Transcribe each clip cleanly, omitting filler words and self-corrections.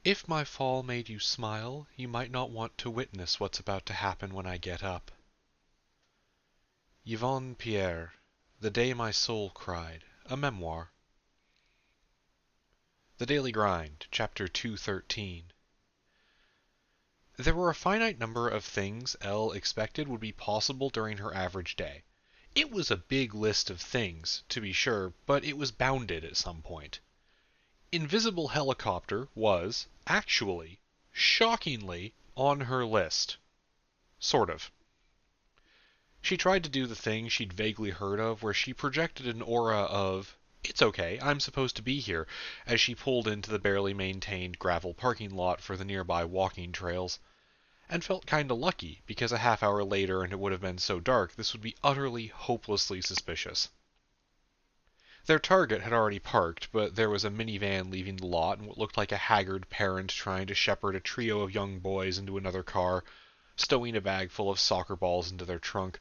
If my fall made you smile, you might not want to witness what's about to happen when I get up. Yvonne Pierre, The Day My Soul Cried, a memoir. The Daily Grind, Chapter 213. There were a finite number of things Elle expected would be possible during her average day. It was a big list of things, to be sure, but it was bounded at some point. Invisible helicopter was, actually, shockingly, on her list. Sort of. She tried to do the thing she'd vaguely heard of where she projected an aura of, "It's okay, I'm supposed to be here," as she pulled into the barely maintained gravel parking lot for the nearby walking trails, and felt kinda lucky because a half hour later and it would have been so dark this would be utterly, hopelessly suspicious. Their target had already parked, but there was a minivan leaving the lot and what looked like a haggard parent trying to shepherd a trio of young boys into another car, stowing a bag full of soccer balls into their trunk.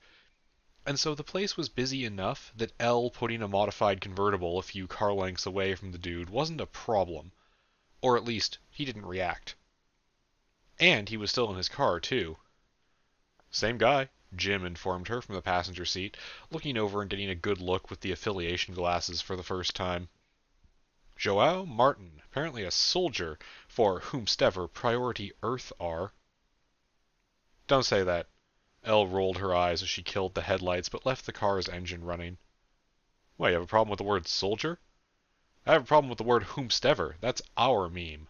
And so the place was busy enough that Elle putting a modified convertible a few car lengths away from the dude wasn't a problem. Or at least, he didn't react. And he was still in his car, too. "Same guy," Jim informed her from the passenger seat, looking over and getting a good look with the affiliation glasses for the first time. "Joao Martin, apparently a soldier, for whomstever Priority Earth are." "Don't say that." Elle rolled her eyes as she killed the headlights but left the car's engine running. "Why, you have a problem with the word soldier?" "I have a problem with the word whomstever. That's our meme."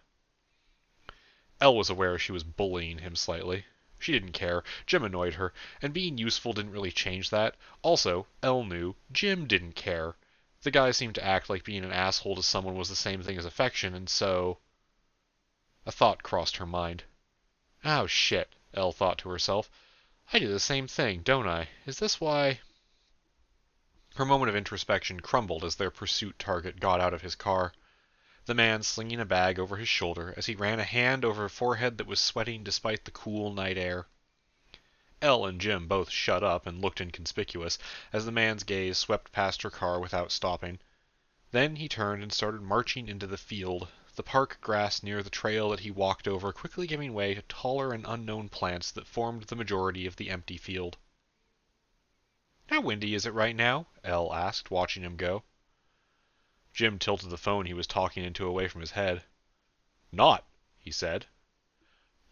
Elle was aware she was bullying him slightly. She didn't care. Jim annoyed her, and being useful didn't really change that. Also, Elle knew Jim didn't care. The guy seemed to act like being an asshole to someone was the same thing as affection, and so... A thought crossed her mind. "Oh shit," Elle thought to herself. "I do the same thing, don't I? Is this why..." Her moment of introspection crumbled as their pursuit target got out of his car. The man slinging a bag over his shoulder as he ran a hand over a forehead that was sweating despite the cool night air. Elle and Jim both shut up and looked inconspicuous as the man's gaze swept past her car without stopping. Then he turned and started marching into the field, the park grass near the trail that he walked over quickly giving way to taller and unknown plants that formed the majority of the empty field. "How windy is it right now?" Elle asked, watching him go. Jim tilted the phone he was talking into away from his head. "Not," he said.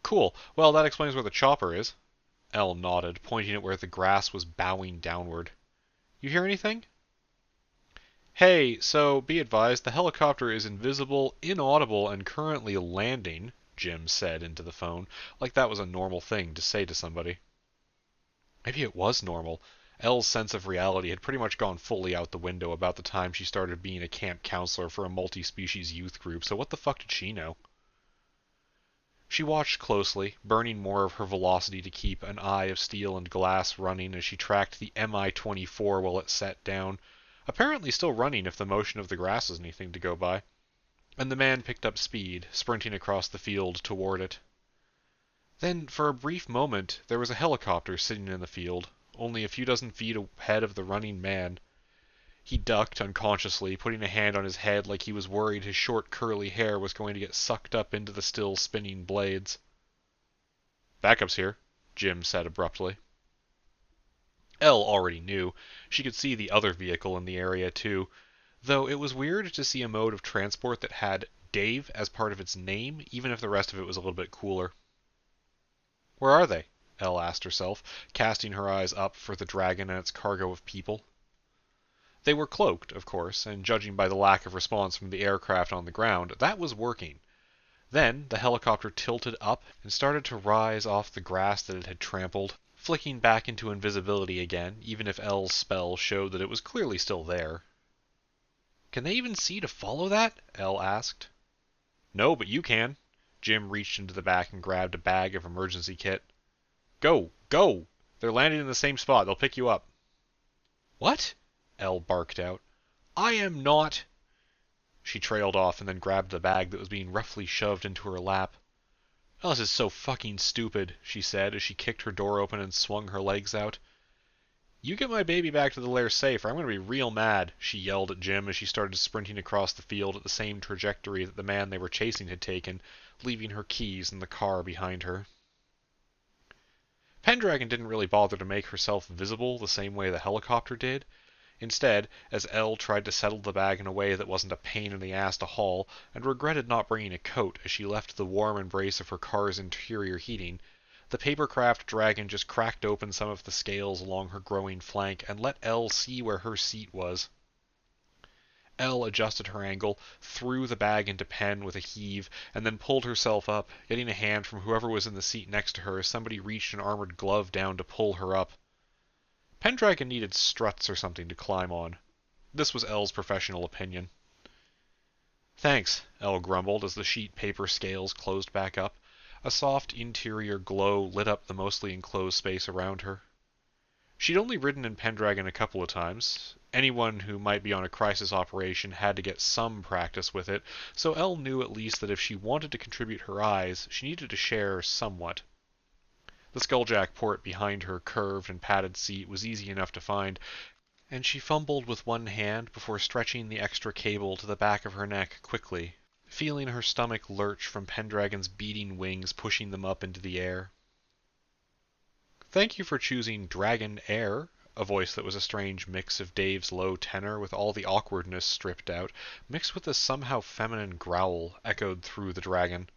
"Cool. Well, that explains where the chopper is." Elle nodded, pointing at where the grass was bowing downward. "You hear anything?" "Hey, so be advised the helicopter is invisible, inaudible, and currently landing," Jim said into the phone, like that was a normal thing to say to somebody. Maybe it was normal. Elle's sense of reality had pretty much gone fully out the window about the time she started being a camp counselor for a multi-species youth group, so what the fuck did she know? She watched closely, burning more of her velocity to keep an eye of steel and glass running as she tracked the Mi-24 while it set down, apparently still running if the motion of the grass is anything to go by. And the man picked up speed, sprinting across the field toward it. Then, for a brief moment, there was a helicopter sitting in the field, only a few dozen feet ahead of the running man. He ducked unconsciously, putting a hand on his head like he was worried his short curly hair was going to get sucked up into the still spinning blades. "Backup's here," Jim said abruptly. Elle already knew. She could see the other vehicle in the area too, though it was weird to see a mode of transport that had Dave as part of its name, even if the rest of it was a little bit cooler. "Where are they?" Elle asked herself, casting her eyes up for the dragon and its cargo of people. They were cloaked, of course, and judging by the lack of response from the aircraft on the ground, that was working. Then the helicopter tilted up and started to rise off the grass that it had trampled, flicking back into invisibility again, even if Elle's spell showed that it was clearly still there. "Can they even see to follow that?" Elle asked. "No, but you can." Jim reached into the back and grabbed a bag of emergency kit. "Go! Go! They're landing in the same spot. They'll pick you up." "What?" Elle barked out. "I am not..." She trailed off and then grabbed the bag that was being roughly shoved into her lap. "Oh, this is so fucking stupid," she said as she kicked her door open and swung her legs out. You get my baby back to the lair safe, or I'm going to be real mad, she yelled at Jim as she started sprinting across the field at the same trajectory that the man they were chasing had taken, leaving her keys in the car behind her. Pendragon didn't really bother to make herself visible the same way the helicopter did. Instead, as Elle tried to settle the bag in a way that wasn't a pain in the ass to haul, and regretted not bringing a coat as she left the warm embrace of her car's interior heating, the papercraft dragon just cracked open some of the scales along her growing flank and let Elle see where her seat was. Elle adjusted her angle, threw the bag into Pen with a heave, and then pulled herself up, getting a hand from whoever was in the seat next to her as somebody reached an armored glove down to pull her up. Pendragon needed struts or something to climb on. This was Elle's professional opinion. Thanks, Elle grumbled as the sheet paper scales closed back up. A soft interior glow lit up the mostly enclosed space around her. She'd only ridden in Pendragon a couple of times. Anyone who might be on a crisis operation had to get some practice with it, so Elle knew at least that if she wanted to contribute her eyes, she needed to share somewhat. The skulljack port behind her curved and padded seat was easy enough to find, and she fumbled with one hand before stretching the extra cable to the back of her neck quickly, feeling her stomach lurch from Pendragon's beating wings pushing them up into the air. Thank you for choosing Dragon Air, a voice that was a strange mix of Dave's low tenor with all the awkwardness stripped out, mixed with a somehow feminine growl, echoed through the dragon.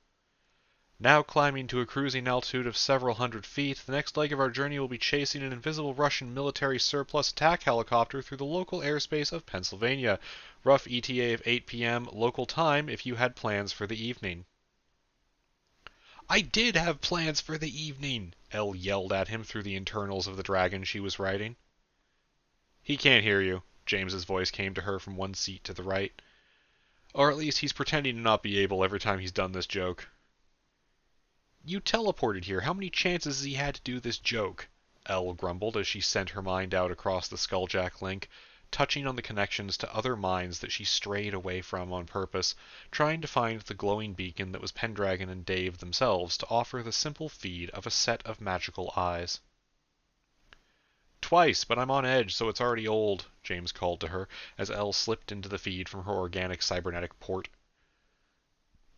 Now climbing to a cruising altitude of several hundred feet, the next leg of our journey will be chasing an invisible Russian military surplus attack helicopter through the local airspace of Pennsylvania. Rough ETA of 8 p.m. local time if you had plans for the evening. I did have plans for the evening, Elle yelled at him through the internals of the dragon she was riding. He can't hear you, James's voice came to her from one seat to the right. Or at least he's pretending to not be able every time he's done this joke. You teleported here. How many chances has he had to do this joke? Elle grumbled as she sent her mind out across the Skulljack link, touching on the connections to other minds that she strayed away from on purpose, trying to find the glowing beacon that was Pendragon and Dave themselves to offer the simple feed of a set of magical eyes. Twice, but I'm on edge, so it's already old, James called to her, as Elle slipped into the feed from her organic cybernetic port.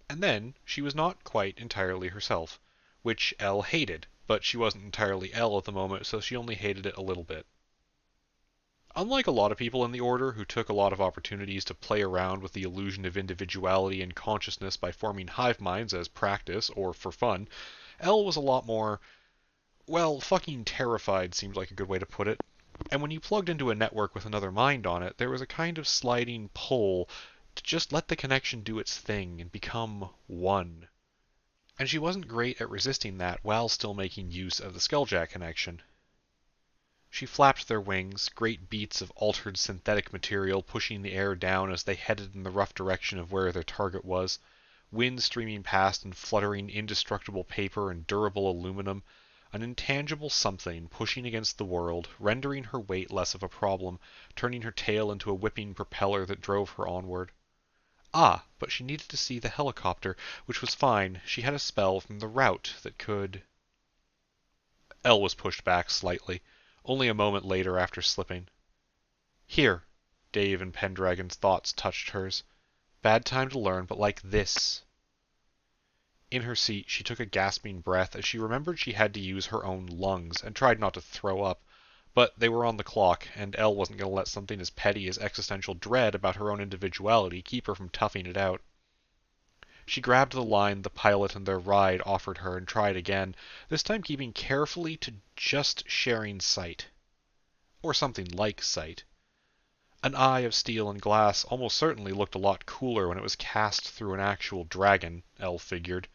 And then she was not quite entirely herself, which Elle hated, but she wasn't entirely Elle at the moment, so she only hated it a little bit. Unlike a lot of people in the Order who took a lot of opportunities to play around with the illusion of individuality and consciousness by forming hive minds as practice or for fun, Elle was a lot more, well, fucking terrified seems like a good way to put it. And when you plugged into a network with another mind on it, there was a kind of sliding pull to just let the connection do its thing and become one. And she wasn't great at resisting that while still making use of the Skulljack connection. She flapped their wings, great beats of altered synthetic material pushing the air down as they headed in the rough direction of where their target was, wind streaming past and fluttering indestructible paper and durable aluminum, an intangible something pushing against the world, rendering her weight less of a problem, turning her tail into a whipping propeller that drove her onward. Ah, but she needed to see the helicopter, which was fine. She had a spell from the route that could... Elle was pushed back slightly, only a moment later after slipping. Here, Dave and Pendragon's thoughts touched hers. Bad time to learn, but like this. In her seat, she took a gasping breath as she remembered she had to use her own lungs, and tried not to throw up. But they were on the clock, and Elle wasn't going to let something as petty as existential dread about her own individuality keep her from toughing it out. She grabbed the line the pilot and their ride offered her and tried again, this time keeping carefully to just sharing sight. Or something like sight. An eye of steel and glass almost certainly looked a lot cooler when it was cast through an actual dragon, Elle figured.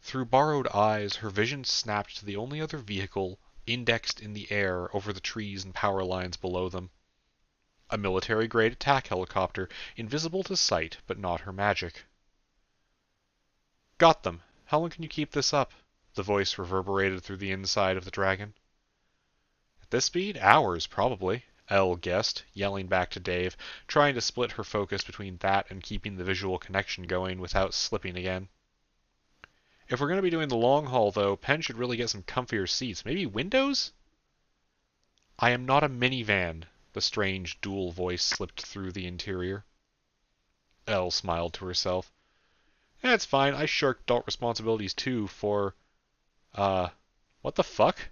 Through borrowed eyes, her vision snapped to the only other vehicle indexed in the air over the trees and power lines below them. A military-grade attack helicopter, invisible to sight but not her magic. Got them. How long can you keep this up? The voice reverberated through the inside of the dragon. At this speed? Hours, probably, Elle guessed, yelling back to Dave, trying to split her focus between that and keeping the visual connection going without slipping again. If we're going to be doing the long haul, though, Penn should really get some comfier seats. Maybe windows? I am not a minivan, the strange dual voice slipped through the interior. Elle smiled to herself. That's fine, I shirked adult responsibilities too for... what the fuck?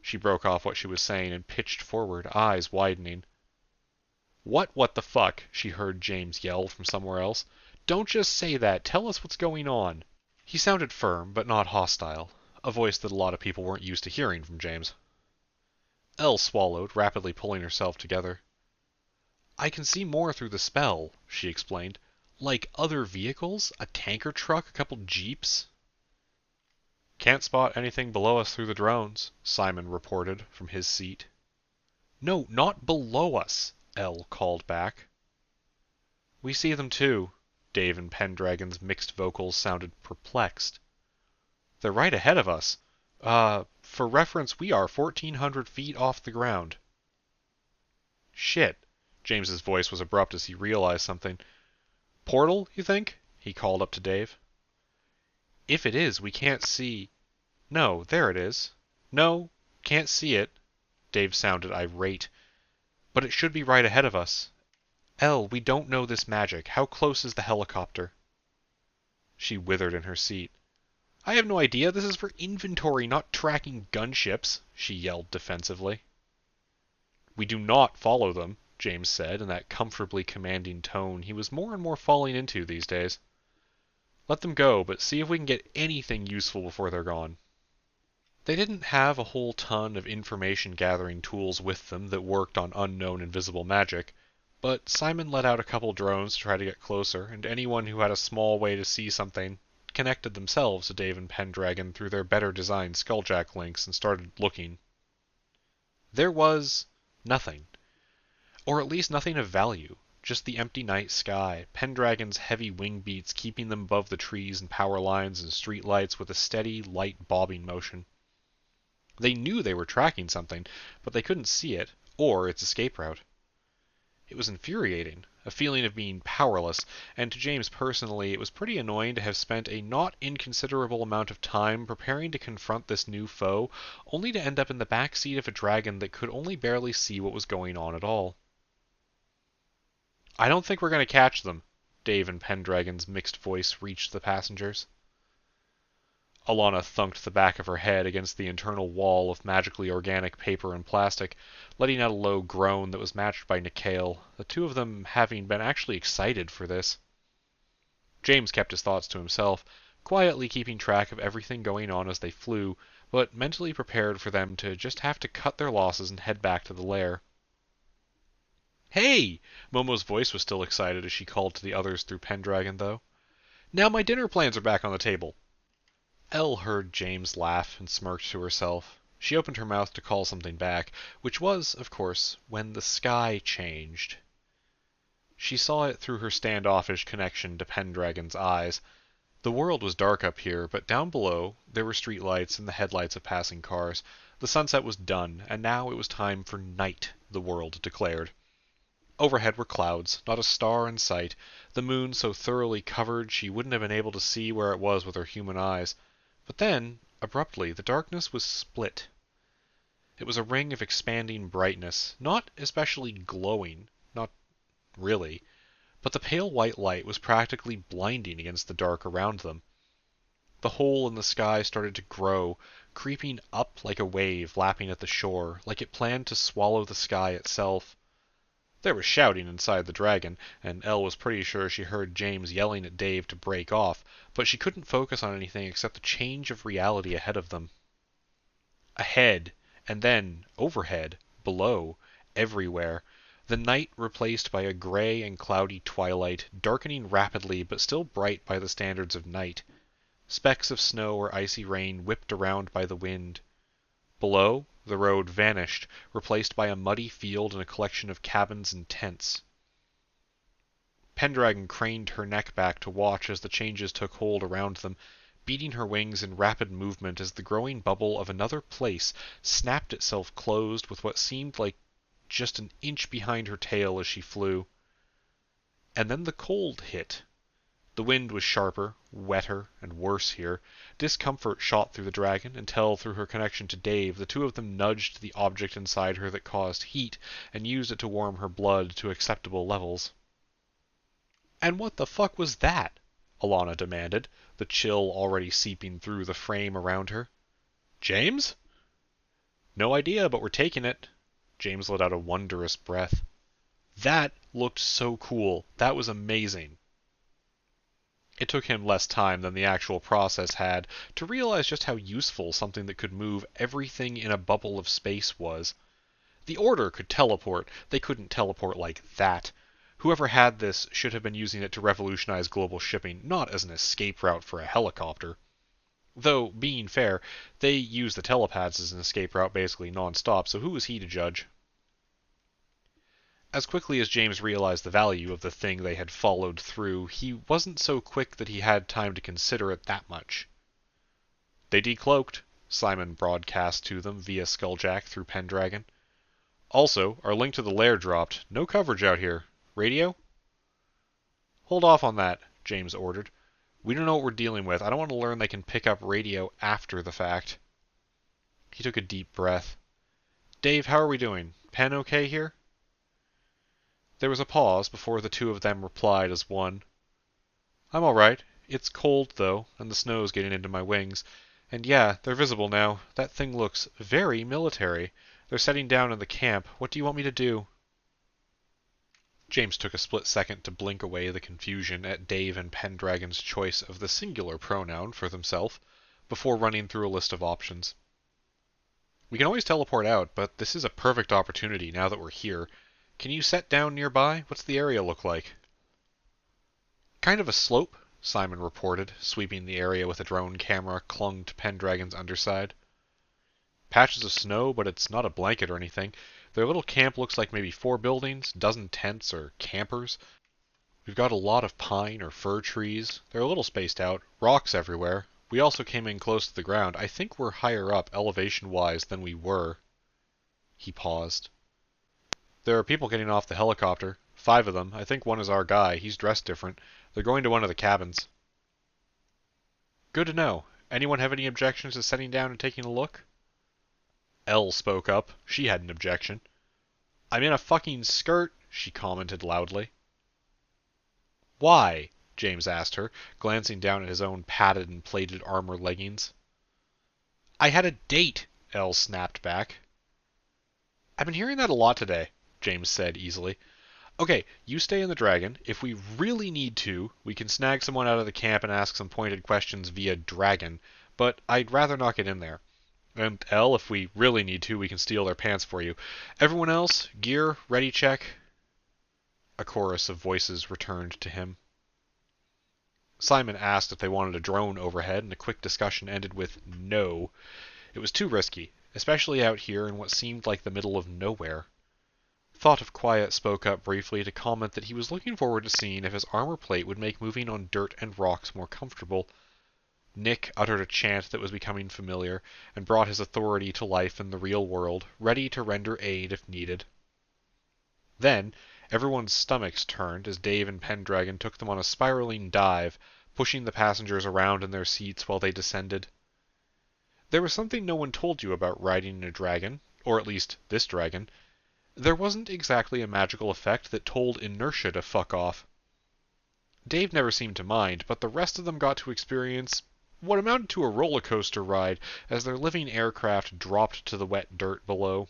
She broke off what she was saying and pitched forward, eyes widening. What the fuck? She heard James yell from somewhere else. Don't just say that, tell us what's going on. He sounded firm, but not hostile, a voice that a lot of people weren't used to hearing from James. Elle swallowed, rapidly pulling herself together. I can see more through the spell, she explained. Like other vehicles? A tanker truck? A couple jeeps? Can't spot anything below us through the drones, Simon reported from his seat. No, not below us, Elle called back. We see them too. Dave and Pendragon's mixed vocals sounded perplexed. They're right ahead of us. For reference, we are 1,400 feet off the ground. Shit. James's voice was abrupt as he realized something. Portal, you think? He called up to Dave. If it is, we can't see... No, there it is. No, can't see it. Dave sounded irate. But it should be right ahead of us. Elle, we don't know this magic. How close is the helicopter? She withered in her seat. I have no idea. This is for inventory, not tracking gunships, she yelled defensively. We do not follow them, James said in that comfortably commanding tone he was more and more falling into these days. Let them go, but see if we can get anything useful before they're gone. They didn't have a whole ton of information-gathering tools with them that worked on unknown invisible magic, but Simon let out a couple drones to try to get closer, and anyone who had a small way to see something connected themselves to Dave and Pendragon through their better-designed skulljack links and started looking. There was nothing. Or at least nothing of value. Just the empty night sky, Pendragon's heavy wing beats keeping them above the trees and power lines and street lights with a steady, light bobbing motion. They knew they were tracking something, but they couldn't see it, or its escape route. It was infuriating, a feeling of being powerless, and to James personally it was pretty annoying to have spent a not inconsiderable amount of time preparing to confront this new foe, only to end up in the back seat of a dragon that could only barely see what was going on at all. I don't think we're going to catch them, Dave and Pendragon's mixed voice reached the passengers. Alana thunked the back of her head against the internal wall of magically organic paper and plastic, letting out a low groan that was matched by Nikhail, the two of them having been actually excited for this. James kept his thoughts to himself, quietly keeping track of everything going on as they flew, but mentally prepared for them to just have to cut their losses and head back to the lair. Hey! Momo's voice was still excited as she called to the others through Pendragon, though. Now my dinner plans are back on the table. Elle heard James laugh and smirked to herself. She opened her mouth to call something back, which was, of course, when the sky changed. She saw it through her standoffish connection to Pendragon's eyes. The world was dark up here, but down below there were streetlights and the headlights of passing cars. The sunset was done, and now it was time for night, the world declared. Overhead were clouds, not a star in sight, the moon so thoroughly covered she wouldn't have been able to see where it was with her human eyes. But then, abruptly, the darkness was split. It was a ring of expanding brightness, not especially glowing, not really, but the pale white light was practically blinding against the dark around them. The hole in the sky started to grow, creeping up like a wave lapping at the shore, like it planned to swallow the sky itself. There was shouting inside the dragon, and Elle was pretty sure she heard James yelling at Dave to break off, but she couldn't focus on anything except the change of reality ahead of them. Ahead, and then overhead, below, everywhere, the night replaced by a gray and cloudy twilight, darkening rapidly but still bright by the standards of night. Specks of snow or icy rain whipped around by the wind. Below, the road vanished, replaced by a muddy field and a collection of cabins and tents. Pendragon craned her neck back to watch as the changes took hold around them, beating her wings in rapid movement as the growing bubble of another place snapped itself closed with what seemed like just an inch behind her tail as she flew. And then the cold hit. The wind was sharper, wetter, and worse here. Discomfort shot through the dragon until, through her connection to Dave, the two of them nudged the object inside her that caused heat and used it to warm her blood to acceptable levels. "And what the fuck was that?" Alana demanded, the chill already seeping through the frame around her. "James?" "No idea, but we're taking it." James let out a wondrous breath. "That looked so cool. That was amazing." It took him less time than the actual process had to realize just how useful something that could move everything in a bubble of space was. The Order could teleport. They couldn't teleport like that. Whoever had this should have been using it to revolutionize global shipping, not as an escape route for a helicopter. Though, being fair, they use the telepads as an escape route basically non-stop, so who was he to judge? As quickly as James realized the value of the thing they had followed through, he wasn't so quick that he had time to consider it that much. "They decloaked," Simon broadcast to them via Skulljack through Pendragon. "Also, our link to the lair dropped. No coverage out here. Radio?" "Hold off on that," James ordered. "We don't know what we're dealing with. I don't want to learn they can pick up radio after the fact." He took a deep breath. "Dave, how are we doing? Pen okay here?" There was a pause before the two of them replied as one. "I'm all right. It's cold, though, and the snow's getting into my wings. And yeah, they're visible now. That thing looks very military. They're setting down in the camp. What do you want me to do?" James took a split second to blink away the confusion at Dave and Pendragon's choice of the singular pronoun for themselves, before running through a list of options. "We can always teleport out, but this is a perfect opportunity now that we're here. Can you set down nearby? What's the area look like?" "Kind of a slope," Simon reported, sweeping the area with a drone camera clung to Pendragon's underside. "Patches of snow, but it's not a blanket or anything. Their little camp looks like maybe 4 buildings, dozen tents or campers. We've got a lot of pine or fir trees. They're a little spaced out. Rocks everywhere. We also came in close to the ground. I think we're higher up, elevation-wise, than we were." He paused. "There are people getting off the helicopter. 5 of them. I think one is our guy. He's dressed different. They're going to one of the cabins." "Good to know. Anyone have any objections to sitting down and taking a look?" Elle spoke up. She had an objection. "I'm in a fucking skirt," she commented loudly. "Why?" James asked her, glancing down at his own padded and plated armor leggings. "I had a date," Elle snapped back. "I've been hearing that a lot today," James said easily. "Okay, you stay in the Dragon. If we really need to, we can snag someone out of the camp and ask some pointed questions via Dragon, but I'd rather not get in there. And Elle, if we really need to, we can steal their pants for you. Everyone else, gear, ready check." A chorus of voices returned to him. Simon asked if they wanted a drone overhead, and a quick discussion ended with no. It was too risky, especially out here in what seemed like the middle of nowhere. Thought of Quiet spoke up briefly to comment that he was looking forward to seeing if his armor plate would make moving on dirt and rocks more comfortable. Nick uttered a chant that was becoming familiar, and brought his authority to life in the real world, ready to render aid if needed. Then, everyone's stomachs turned as Dave and Pendragon took them on a spiraling dive, pushing the passengers around in their seats while they descended. There was something no one told you about riding in a dragon, or at least this dragon. There wasn't exactly a magical effect that told inertia to fuck off. Dave never seemed to mind, but the rest of them got to experience what amounted to a roller coaster ride as their living aircraft dropped to the wet dirt below.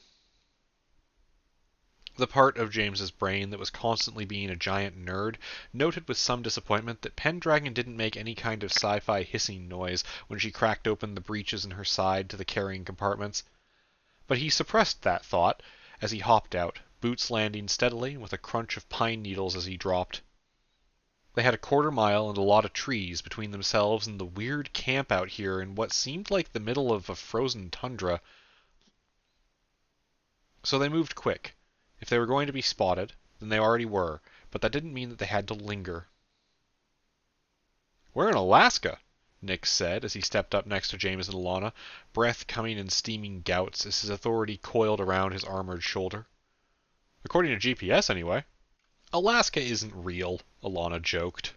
The part of James's brain that was constantly being a giant nerd noted with some disappointment that Pendragon didn't make any kind of sci-fi hissing noise when she cracked open the breeches in her side to the carrying compartments. But he suppressed that thought as he hopped out, boots landing steadily with a crunch of pine needles as he dropped. They had a quarter-mile and a lot of trees between themselves and the weird camp out here in what seemed like the middle of a frozen tundra. So they moved quick. If they were going to be spotted, then they already were, but that didn't mean that they had to linger. "We're in Alaska," Nick said as he stepped up next to James and Alana, breath coming in steaming gouts as his authority coiled around his armored shoulder. "According to GPS, anyway." "Alaska isn't real," Alana joked.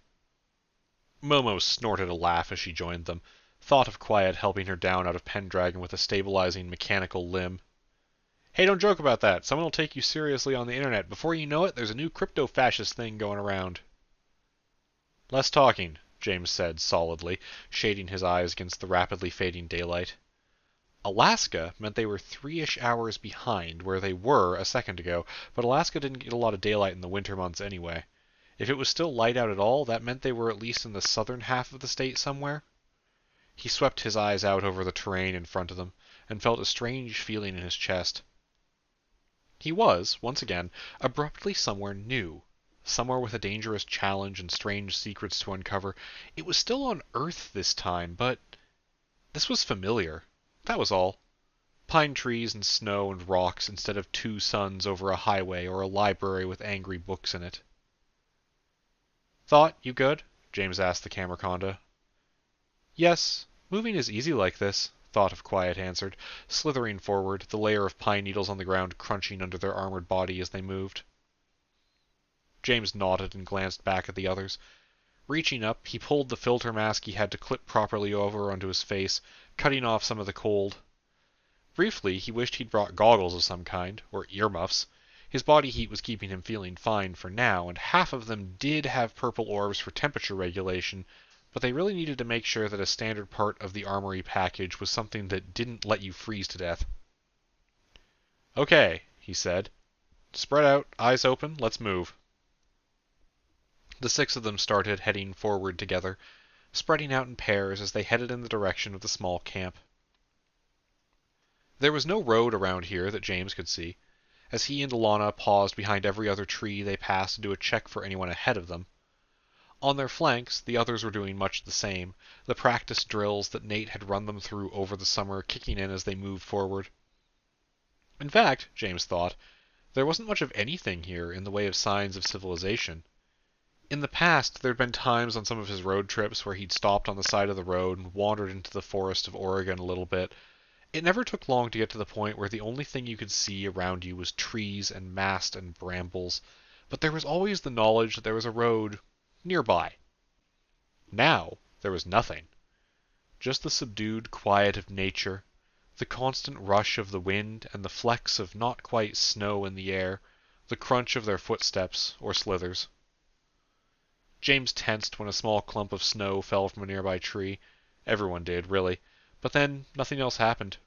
Momo snorted a laugh as she joined them, thought of Quiet helping her down out of Pendragon with a stabilizing mechanical limb. Hey, don't joke about that. Someone will take you seriously on the internet. Before you know it, there's a new crypto-fascist thing going around. Less talking, James said solidly, shading his eyes against the rapidly fading daylight. Alaska meant they were 3-ish hours behind where they were a second ago, but Alaska didn't get a lot of daylight in the winter months anyway. If it was still light out at all, that meant they were at least in the southern half of the state somewhere. He swept his eyes out over the terrain in front of them, and felt a strange feeling in his chest. He was, once again, abruptly somewhere new, somewhere with a dangerous challenge and strange secrets to uncover. It was still on Earth this time, but this was familiar. That was all. Pine trees and snow and rocks instead of 2 suns over a highway or a library with angry books in it. Thought, you good? James asked the Camerconda. Yes, moving is easy like this, Thought of Quiet answered, slithering forward, the layer of pine needles on the ground crunching under their armored body as they moved. James nodded and glanced back at the others. Reaching up, he pulled the filter mask he had to clip properly over onto his face, cutting off some of the cold. Briefly, he wished he'd brought goggles of some kind, or earmuffs. His body heat was keeping him feeling fine for now, and half of them did have purple orbs for temperature regulation, but they really needed to make sure that a standard part of the armory package was something that didn't let you freeze to death. Okay, he said. Spread out, eyes open, let's move. The 6 of them started heading forward together, spreading out in pairs as they headed in the direction of the small camp. There was no road around here that James could see. As he and Alana paused behind every other tree they passed to do a check for anyone ahead of them. On their flanks, the others were doing much the same, the practice drills that Nate had run them through over the summer kicking in as they moved forward. In fact, James thought, there wasn't much of anything here in the way of signs of civilization. In the past, there'd been times on some of his road trips where he'd stopped on the side of the road and wandered into the forest of Oregon a little bit. It never took long to get to the point where the only thing you could see around you was trees and mast and brambles, but there was always the knowledge that there was a road nearby. Now, there was nothing. Just the subdued quiet of nature, the constant rush of the wind and the flecks of not quite snow in the air, the crunch of their footsteps or slithers. James tensed when a small clump of snow fell from a nearby tree. Everyone did, really. But then nothing else happened.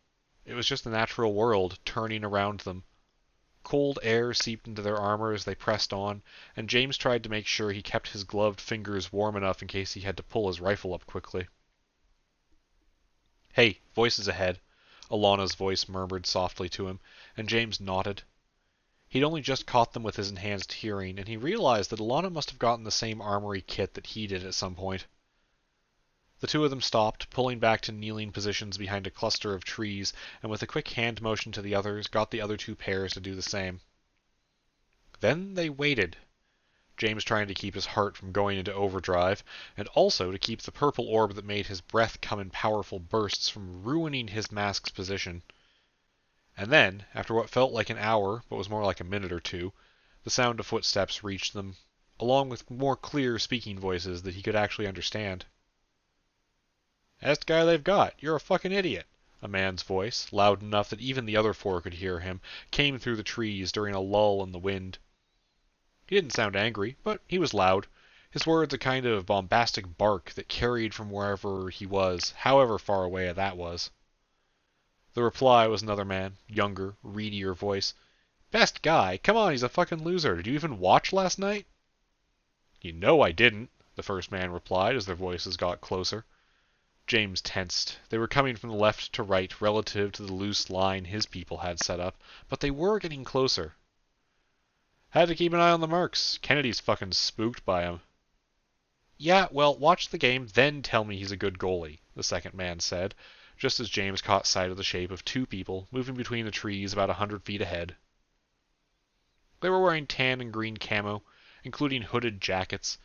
It was just the natural world turning around them. Cold air seeped into their armor as they pressed on, and James tried to make sure he kept his gloved fingers warm enough in case he had to pull his rifle up quickly. Hey, voices ahead, Alana's voice murmured softly to him, and James nodded. He'd only just caught them with his enhanced hearing, and he realized that Alana must have gotten the same armory kit that he did at some point. The 2 of them stopped, pulling back to kneeling positions behind a cluster of trees, and with a quick hand motion to the others, got the other 2 pairs to do the same. Then they waited, James trying to keep his heart from going into overdrive, and also to keep the purple orb that made his breath come in powerful bursts from ruining his mask's position. And then, after what felt like an hour, but was more like a minute or 2, the sound of footsteps reached them, along with more clear speaking voices that he could actually understand. That's the guy they've got. You're a fucking idiot. A man's voice, loud enough that even the other 4 could hear him, came through the trees during a lull in the wind. He didn't sound angry, but he was loud, his words a kind of bombastic bark that carried from wherever he was, however far away that was. The reply was another man, younger, reedier voice. Best guy? Come on, he's a fucking loser. Did you even watch last night? You know I didn't, the first man replied as their voices got closer. James tensed. They were coming from the left to right relative to the loose line his people had set up, but they were getting closer. Had to keep an eye on the marks. Kennedy's fucking spooked by him. Yeah, well, watch the game, then tell me he's a good goalie, the second man said, just as James caught sight of the shape of 2 people moving between the trees about 100 feet ahead. They were wearing tan and green camo, including hooded jackets.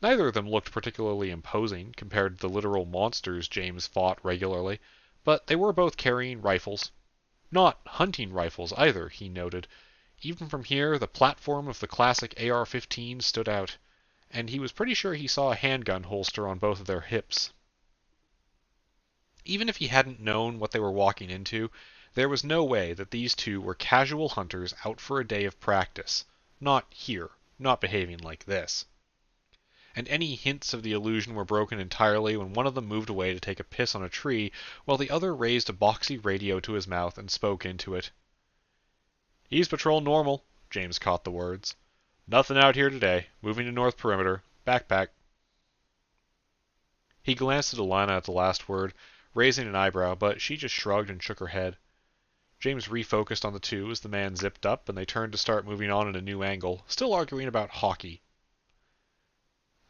Neither of them looked particularly imposing compared to the literal monsters James fought regularly, but they were both carrying rifles. Not hunting rifles either, he noted. Even from here, the platform of the classic AR-15 stood out, and he was pretty sure he saw a handgun holster on both of their hips. Even if he hadn't known what they were walking into, there was no way that these two were casual hunters out for a day of practice. Not here, not behaving like this. And any hints of the illusion were broken entirely when one of them moved away to take a piss on a tree, while the other raised a boxy radio to his mouth and spoke into it. "East Patrol normal," James caught the words. "Nothing out here today. Moving to North Perimeter. Backpack." He glanced at Alana at the last word, raising an eyebrow, but she just shrugged and shook her head. James refocused on the two as the man zipped up, and they turned to start moving on at a new angle, still arguing about hockey.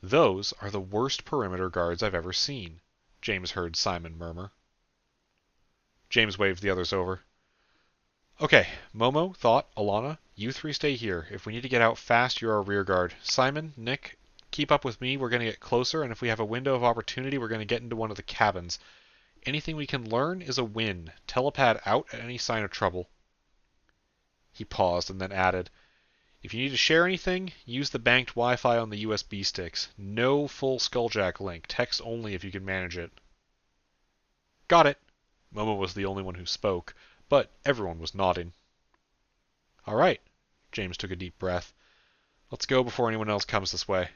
"Those are the worst perimeter guards I've ever seen," James heard Simon murmur. James waved the others over. "Okay, Momo, Thought, Alana, you three stay here. If we need to get out fast, you're our rear guard. Simon, Nick, keep up with me. We're going to get closer, and if we have a window of opportunity, we're going to get into one of the cabins. Anything we can learn is a win. Telepad out at any sign of trouble." He paused and then added, "If you need to share anything, use the banked Wi-Fi on the USB sticks. No full Skulljack link. Text only if you can manage it." "Got it." Momo was the only one who spoke, but everyone was nodding. "All right." James took a deep breath. "Let's go before anyone else comes this way."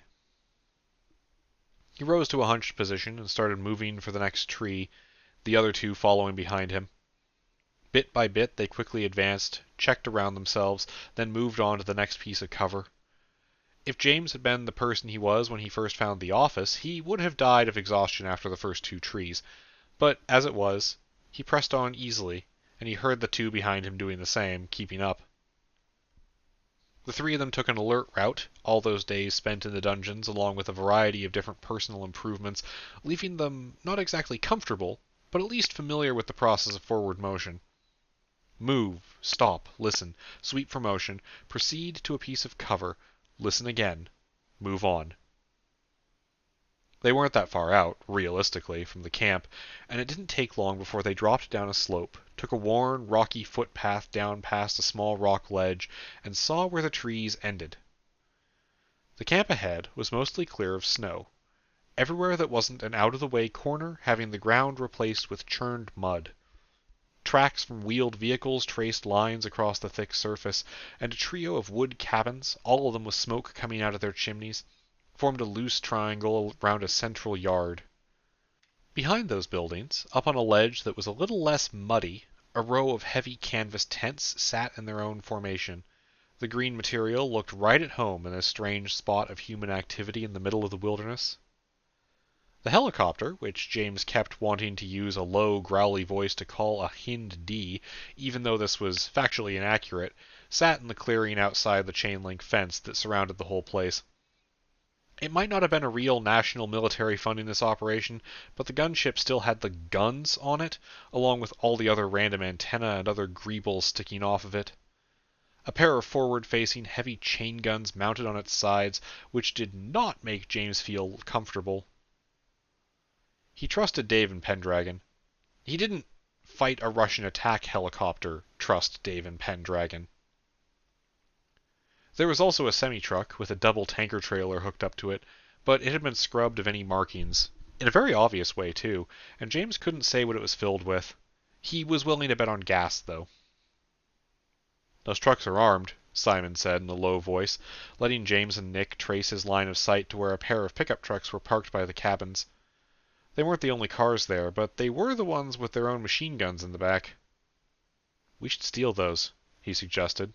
He rose to a hunched position and started moving for the next tree, the other two following behind him. Bit by bit, they quickly advanced, checked around themselves, then moved on to the next piece of cover. If James had been the person he was when he first found the office, he would have died of exhaustion after the first two trees. But as it was, he pressed on easily, and he heard the two behind him doing the same, keeping up. The three of them took an alert route, all those days spent in the dungeons, along with a variety of different personal improvements, leaving them not exactly comfortable, but at least familiar with the process of forward motion. Move, stop, listen, sweep for motion, proceed to a piece of cover, listen again, move on. They weren't that far out, realistically, from the camp, and it didn't take long before they dropped down a slope, took a worn, rocky footpath down past a small rock ledge, and saw where the trees ended. The camp ahead was mostly clear of snow, everywhere that wasn't an out-of-the-way corner having the ground replaced with churned mud. Tracks from wheeled vehicles traced lines across the thick surface, and a trio of wood cabins, all of them with smoke coming out of their chimneys, formed a loose triangle around a central yard. Behind those buildings, up on a ledge that was a little less muddy, a row of heavy canvas tents sat in their own formation. The green material looked right at home in this strange spot of human activity in the middle of the wilderness. The helicopter, which James kept wanting to use a low, growly voice to call a Hind D, even though this was factually inaccurate, sat in the clearing outside the chain-link fence that surrounded the whole place. It might not have been a real national military funding this operation, but the gunship still had the guns on it, along with all the other random antenna and other greebles sticking off of it. A pair of forward-facing heavy chain guns mounted on its sides, which did not make James feel comfortable. He trusted Dave and Pendragon. He didn't fight a Russian attack helicopter trust Dave and Pendragon. There was also a semi-truck with a double tanker trailer hooked up to it, but it had been scrubbed of any markings, in a very obvious way too, and James couldn't say what it was filled with. He was willing to bet on gas, though. "Those trucks are armed," Simon said in a low voice, letting James and Nick trace his line of sight to where a pair of pickup trucks were parked by the cabins. They weren't the only cars there, but they were the ones with their own machine guns in the back. "We should steal those," he suggested.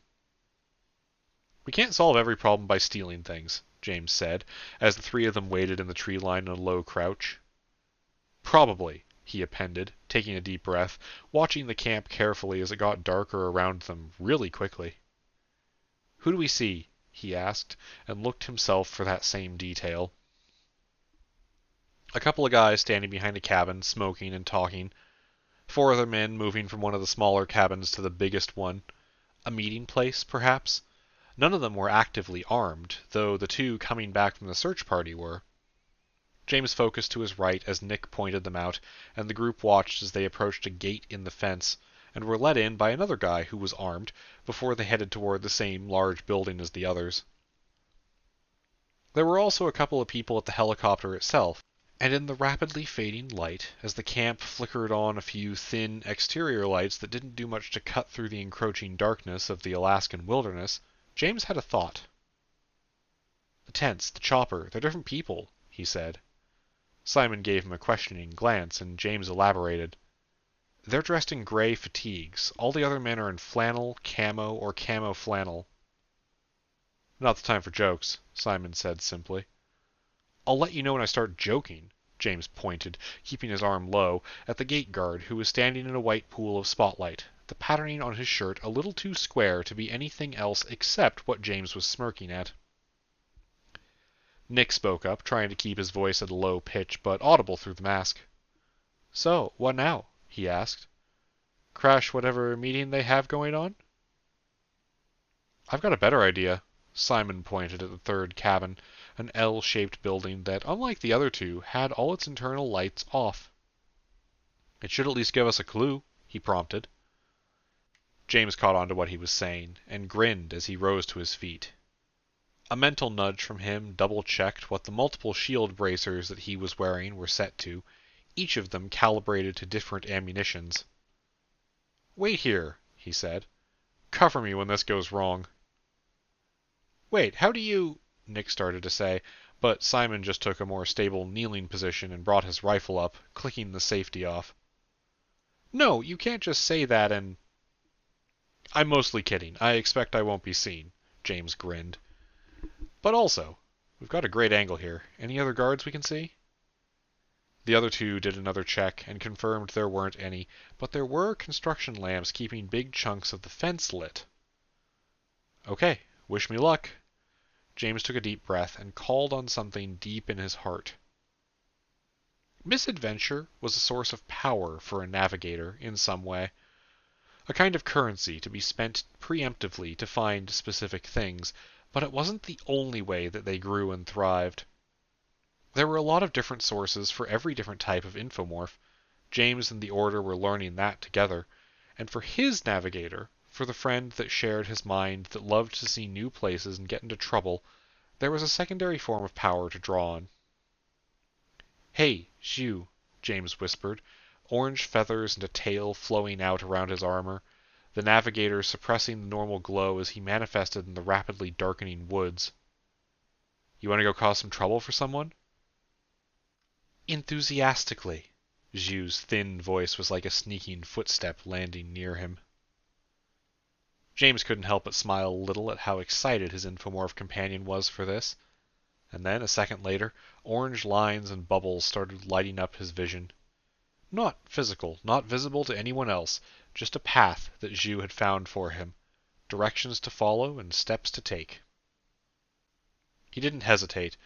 "We can't solve every problem by stealing things," James said, as the three of them waited in the tree line in a low crouch. "Probably," he appended, taking a deep breath, watching the camp carefully as it got darker around them really quickly. "Who do we see?" he asked, and looked himself for that same detail. A couple of guys standing behind a cabin, smoking and talking. 4 other men moving from one of the smaller cabins to the biggest one. A meeting place, perhaps? None of them were actively armed, though the 2 coming back from the search party were. James focused to his right as Nick pointed them out, and the group watched as they approached a gate in the fence, and were let in by another guy who was armed, before they headed toward the same large building as the others. There were also a couple of people at the helicopter itself, and in the rapidly fading light, as the camp flickered on a few thin exterior lights that didn't do much to cut through the encroaching darkness of the Alaskan wilderness, James had a thought. "The tents, the chopper, they're different people," he said. Simon gave him a questioning glance, and James elaborated. "They're dressed in gray fatigues. All the other men are in flannel, camo, or camo flannel." "Not the time for jokes," Simon said simply. "I'll let you know when I start joking," James pointed, keeping his arm low, at the gate guard who was standing in a white pool of spotlight, the patterning on his shirt a little too square to be anything else except what James was smirking at. Nick spoke up, trying to keep his voice at a low pitch, but audible through the mask. "So, what now?" he asked. "Crash whatever meeting they have going on?" "I've got a better idea." Simon pointed at the third cabin, an L-shaped building that, unlike the other two, had all its internal lights off. "It should at least give us a clue," he prompted. James caught on to what he was saying, and grinned as he rose to his feet. A mental nudge from him double-checked what the multiple shield bracers that he was wearing were set to, each of them calibrated to different ammunitions. "Wait here," he said. "Cover me when this goes wrong." "Wait, how do you—" Nick started to say, but Simon just took a more stable kneeling position and brought his rifle up, clicking the safety off. "No, you can't just say that and—" "I'm mostly kidding. I expect I won't be seen," James grinned. "But also, we've got a great angle here. Any other guards we can see?" The other two did another check and confirmed there weren't any, but there were construction lamps keeping big chunks of the fence lit. "Okay, wish me luck." James took a deep breath and called on something deep in his heart. Misadventure was a source of power for a navigator in some way, a kind of currency to be spent preemptively to find specific things, but it wasn't the only way that they grew and thrived. There were a lot of different sources for every different type of infomorph. James and the Order were learning that together, and for his navigator, for the friend that shared his mind that loved to see new places and get into trouble, there was a secondary form of power to draw on. "Hey, Zhu," James whispered, orange feathers and a tail flowing out around his armor, the navigator suppressing the normal glow as he manifested in the rapidly darkening woods. "You want to go cause some trouble for someone?" "Enthusiastically." Zhu's thin voice was like a sneaking footstep landing near him. James couldn't help but smile a little at how excited his infomorph companion was for this. And then, a second later, orange lines and bubbles started lighting up his vision. Not physical, not visible to anyone else, just a path that Zhu had found for him, directions to follow and steps to take. He didn't hesitate.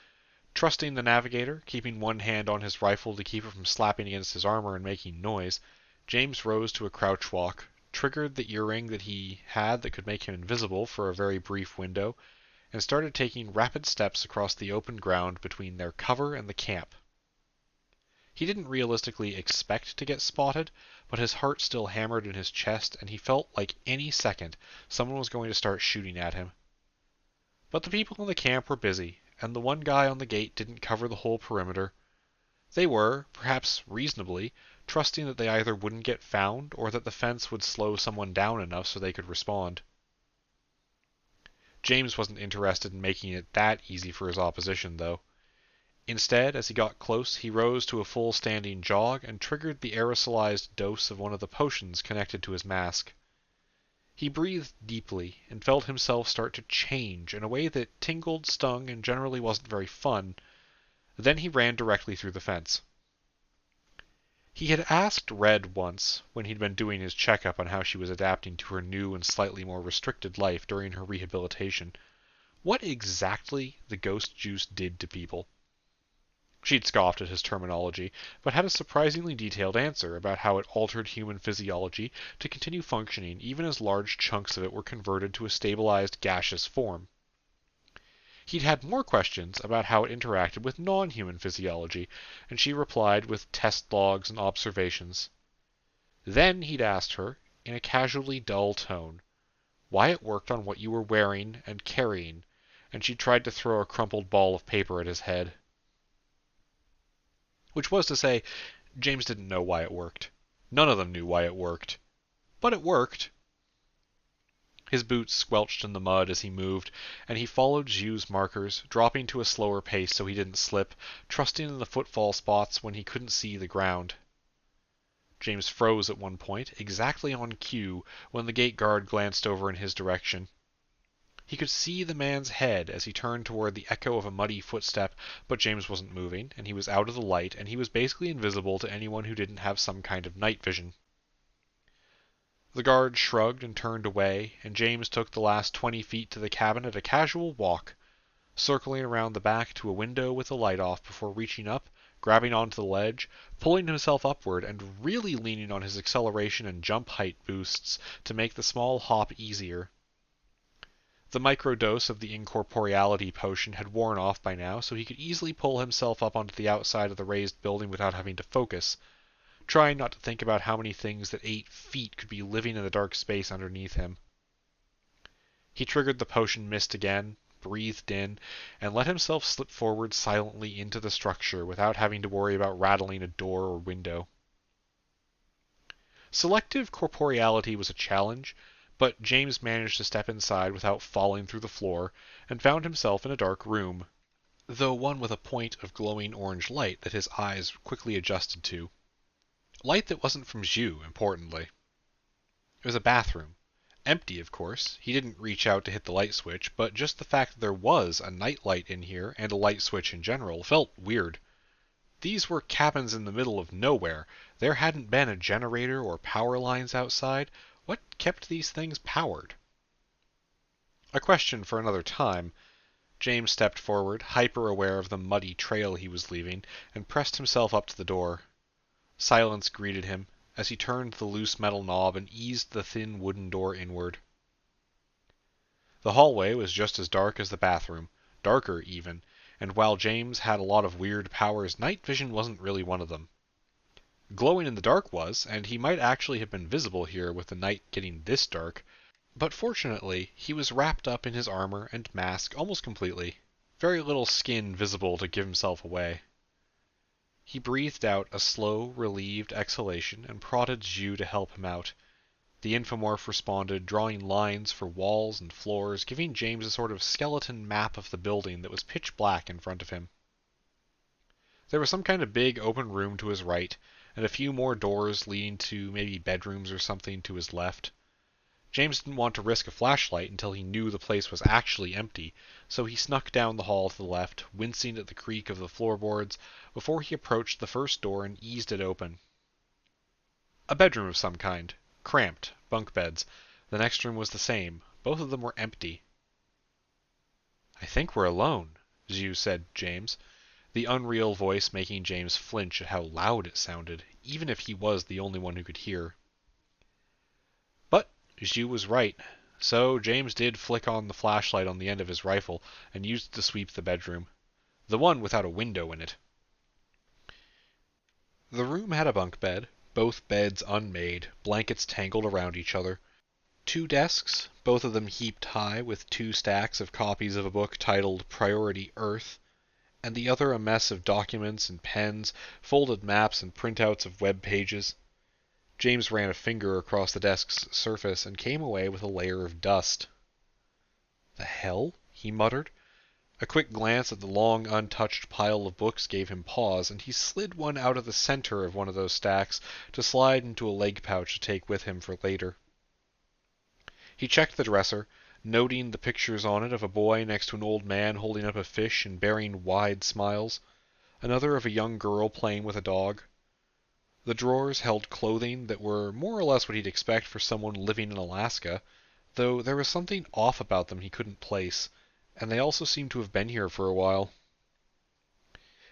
Trusting the navigator, keeping one hand on his rifle to keep it from slapping against his armor and making noise, James rose to a crouch walk, triggered the earring that he had that could make him invisible for a very brief window, and started taking rapid steps across the open ground between their cover and the camp. He didn't realistically expect to get spotted, but his heart still hammered in his chest, and he felt like any second someone was going to start shooting at him. But the people in the camp were busy, and the one guy on the gate didn't cover the whole perimeter. They were, perhaps reasonably, trusting that they either wouldn't get found or that the fence would slow someone down enough so they could respond. James wasn't interested in making it that easy for his opposition, though. Instead, as he got close, he rose to a full standing jog and triggered the aerosolized dose of one of the potions connected to his mask. He breathed deeply and felt himself start to change in a way that tingled, stung, and generally wasn't very fun. Then he ran directly through the fence. He had asked Red once, when he'd been doing his checkup on how she was adapting to her new and slightly more restricted life during her rehabilitation, what exactly the ghost juice did to people. She'd scoffed at his terminology, but had a surprisingly detailed answer about how it altered human physiology to continue functioning even as large chunks of it were converted to a stabilized gaseous form. He'd had more questions about how it interacted with non-human physiology, and she replied with test logs and observations. Then he'd asked her, in a casually dull tone, why it worked on what you were wearing and carrying, and she tried to throw a crumpled ball of paper at his head. Which was to say, James didn't know why it worked. None of them knew why it worked. But it worked. His boots squelched in the mud as he moved, and he followed Zhu's markers, dropping to a slower pace so he didn't slip, trusting in the footfall spots when he couldn't see the ground. James froze at one point, exactly on cue, when the gate guard glanced over in his direction. He could see the man's head as he turned toward the echo of a muddy footstep, but James wasn't moving, and he was out of the light, and he was basically invisible to anyone who didn't have some kind of night vision. The guard shrugged and turned away, and James took the last 20 feet to the cabin at a casual walk, circling around the back to a window with the light off before reaching up, grabbing onto the ledge, pulling himself upward, and really leaning on his acceleration and jump height boosts to make the small hop easier. The microdose of the incorporeality potion had worn off by now, so he could easily pull himself up onto the outside of the raised building without having to focus, trying not to think about how many things that 8 feet could be living in the dark space underneath him. He triggered the potion mist again, breathed in, and let himself slip forward silently into the structure without having to worry about rattling a door or window. Selective corporeality was a challenge, but James managed to step inside without falling through the floor, and found himself in a dark room, though one with a point of glowing orange light that his eyes quickly adjusted to. Light that wasn't from Zhu, importantly. It was a bathroom. Empty, of course. He didn't reach out to hit the light switch, but just the fact that there was a night light in here, and a light switch in general, felt weird. These were cabins in the middle of nowhere. There hadn't been a generator or power lines outside. What kept these things powered? A question for another time. James stepped forward, hyper-aware of the muddy trail he was leaving, and pressed himself up to the door. Silence greeted him as he turned the loose metal knob and eased the thin wooden door inward. The hallway was just as dark as the bathroom, darker even, and while James had a lot of weird powers, night vision wasn't really one of them. Glowing in the dark was, and he might actually have been visible here with the night getting this dark, but fortunately he was wrapped up in his armor and mask almost completely, very little skin visible to give himself away. He breathed out a slow, relieved exhalation and prodded Zhu to help him out. The infomorph responded, drawing lines for walls and floors, giving James a sort of skeleton map of the building that was pitch black in front of him. There was some kind of big open room to his right, and a few more doors leading to maybe bedrooms or something to his left. James didn't want to risk a flashlight until he knew the place was actually empty, so he snuck down the hall to the left, wincing at the creak of the floorboards, before he approached the first door and eased it open. A bedroom of some kind. Cramped. Bunk beds. The next room was the same. Both of them were empty. "I think we're alone," Zhu said to James, the unreal voice making James flinch at how loud it sounded, even if he was the only one who could hear. But Zhu was right, so James did flick on the flashlight on the end of his rifle and used it to sweep the bedroom, the one without a window in it. The room had a bunk bed, both beds unmade, blankets tangled around each other. 2 desks, both of them heaped high with 2 stacks of copies of a book titled Priority Earth, and the other a mess of documents and pens, folded maps and printouts of web pages. James ran a finger across the desk's surface and came away with a layer of dust. "The hell?" he muttered. A quick glance at the long, untouched pile of books gave him pause, and he slid one out of the center of one of those stacks to slide into a leg pouch to take with him for later. He checked the dresser, noting the pictures on it of a boy next to an old man holding up a fish and bearing wide smiles, another of a young girl playing with a dog. The drawers held clothing that were more or less what he'd expect for someone living in Alaska, though there was something off about them he couldn't place, and they also seemed to have been here for a while.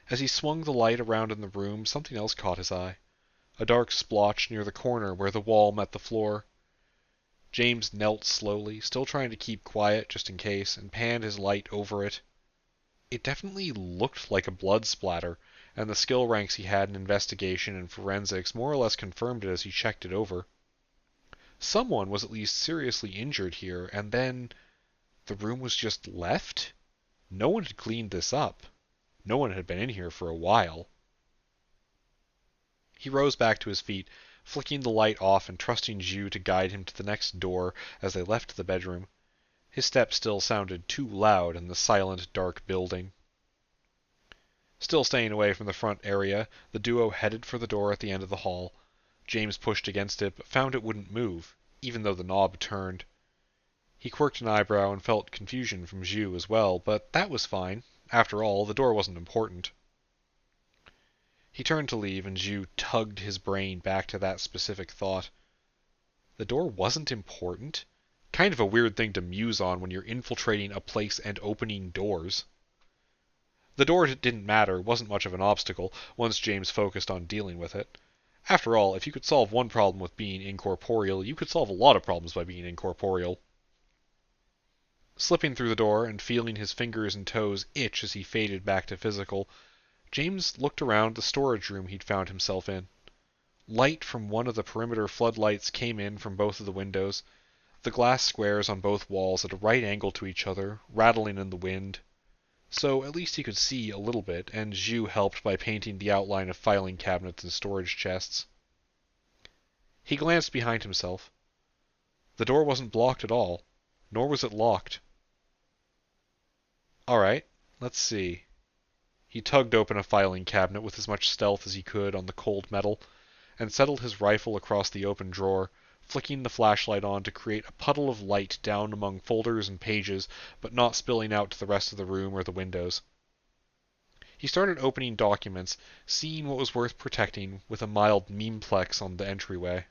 As he swung the light around in the room, something else caught his eye. A dark splotch near the corner where the wall met the floor. James knelt slowly, still trying to keep quiet just in case, and panned his light over it. It definitely looked like a blood splatter, and the skill ranks he had in investigation and forensics more or less confirmed it as he checked it over. Someone was at least seriously injured here, and then the room was just left? No one had cleaned this up. No one had been in here for a while. He rose back to his feet, flicking the light off and trusting Zhu to guide him to the next door as they left the bedroom. His steps still sounded too loud in the silent, dark building. Still staying away from the front area, the duo headed for the door at the end of the hall. James pushed against it, but found it wouldn't move, even though the knob turned. He quirked an eyebrow and felt confusion from Zhu as well, but that was fine. After all, the door wasn't important. He turned to leave, and Zhu tugged his brain back to that specific thought. The door wasn't important? Kind of a weird thing to muse on when you're infiltrating a place and opening doors. The door didn't matter, wasn't much of an obstacle, once James focused on dealing with it. After all, if you could solve one problem with being incorporeal, you could solve a lot of problems by being incorporeal. Slipping through the door and feeling his fingers and toes itch as he faded back to physical, James looked around the storage room he'd found himself in. Light from one of the perimeter floodlights came in from both of the windows, the glass squares on both walls at a right angle to each other, rattling in the wind. So at least he could see a little bit, and Zhu helped by painting the outline of filing cabinets and storage chests. He glanced behind himself. The door wasn't blocked at all, nor was it locked. Alright, let's see. He tugged open a filing cabinet with as much stealth as he could on the cold metal, and settled his rifle across the open drawer, flicking the flashlight on to create a puddle of light down among folders and pages, but not spilling out to the rest of the room or the windows. He started opening documents, seeing what was worth protecting with a mild memeplex on the entryway.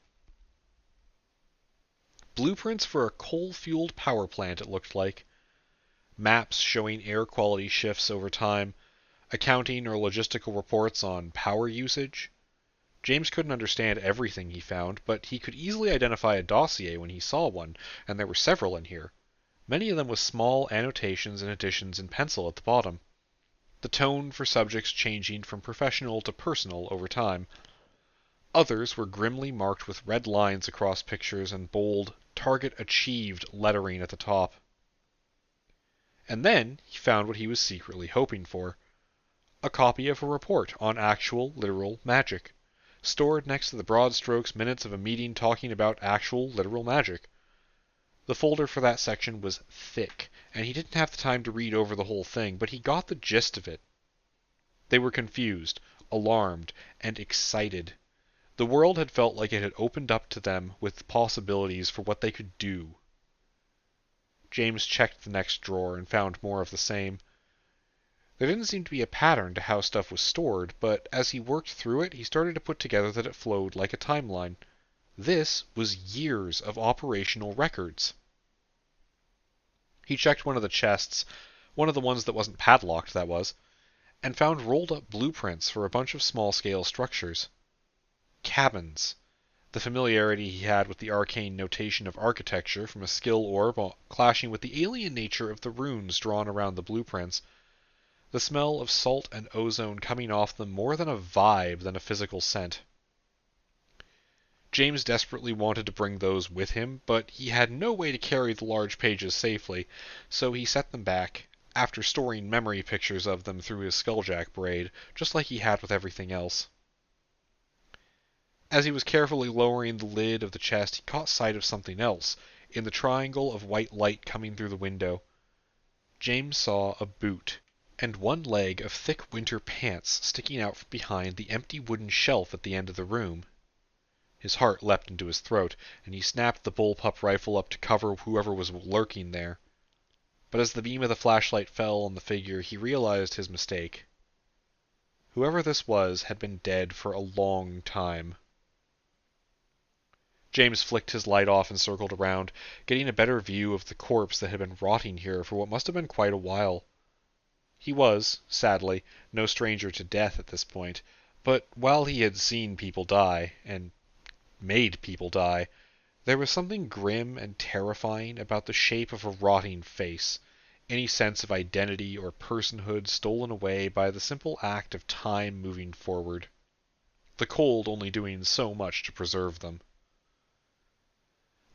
Blueprints for a coal-fueled power plant, it looked like. Maps showing air quality shifts over time, accounting or logistical reports on power usage. James couldn't understand everything he found, but he could easily identify a dossier when he saw one, and there were several in here. Many of them with small annotations and additions in pencil at the bottom. The tone for subjects changing from professional to personal over time. Others were grimly marked with red lines across pictures and bold, "Target Achieved" lettering at the top. And then he found what he was secretly hoping for. A copy of a report on actual, literal magic, stored next to the broad strokes minutes of a meeting talking about actual, literal magic. The folder for that section was thick, and he didn't have the time to read over the whole thing, but he got the gist of it. They were confused, alarmed, and excited. The world had felt like it had opened up to them with possibilities for what they could do. James checked the next drawer and found more of the same. There didn't seem to be a pattern to how stuff was stored, but as he worked through it, he started to put together that it flowed like a timeline. This was years of operational records. He checked one of the chests, one of the ones that wasn't padlocked, that was, and found rolled up blueprints for a bunch of small-scale structures. Cabins. The familiarity he had with the arcane notation of architecture from a skill orb clashing with the alien nature of the runes drawn around the blueprints. The smell of salt and ozone coming off them more than a vibe than a physical scent. James desperately wanted to bring those with him, but he had no way to carry the large pages safely, so he set them back, after storing memory pictures of them through his skulljack braid, just like he had with everything else. As he was carefully lowering the lid of the chest, he caught sight of something else, in the triangle of white light coming through the window. James saw a boot, and one leg of thick winter pants sticking out from behind the empty wooden shelf at the end of the room. His heart leapt into his throat, and he snapped the bullpup rifle up to cover whoever was lurking there. But as the beam of the flashlight fell on the figure, he realized his mistake. Whoever this was had been dead for a long time. James flicked his light off and circled around, getting a better view of the corpse that had been rotting here for what must have been quite a while. He was, sadly, no stranger to death at this point, but while he had seen people die, and made people die, there was something grim and terrifying about the shape of a rotting face, any sense of identity or personhood stolen away by the simple act of time moving forward, the cold only doing so much to preserve them.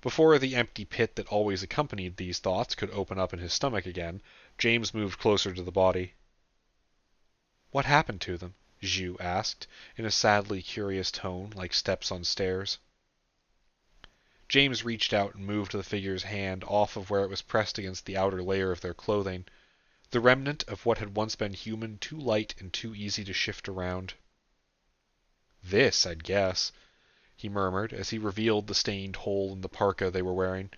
Before the empty pit that always accompanied these thoughts could open up in his stomach again, James moved closer to the body. "What happened to them?" Zhu asked, in a sadly curious tone, like steps on stairs. James reached out and moved the figure's hand off of where it was pressed against the outer layer of their clothing, the remnant of what had once been human, too light and too easy to shift around. "This, I'd guess," he murmured as he revealed the stained hole in the parka they were wearing.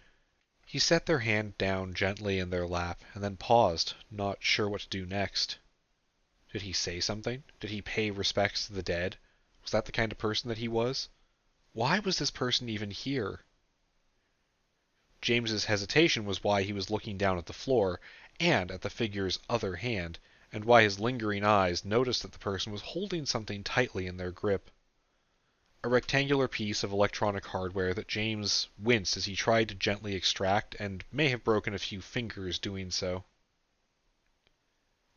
He set their hand down gently in their lap, and then paused, not sure what to do next. Did he say something? Did he pay respects to the dead? Was that the kind of person that he was? Why was this person even here? James's hesitation was why he was looking down at the floor, and at the figure's other hand, and why his lingering eyes noticed that the person was holding something tightly in their grip. A rectangular piece of electronic hardware that James winced as he tried to gently extract, and may have broken a few fingers doing so.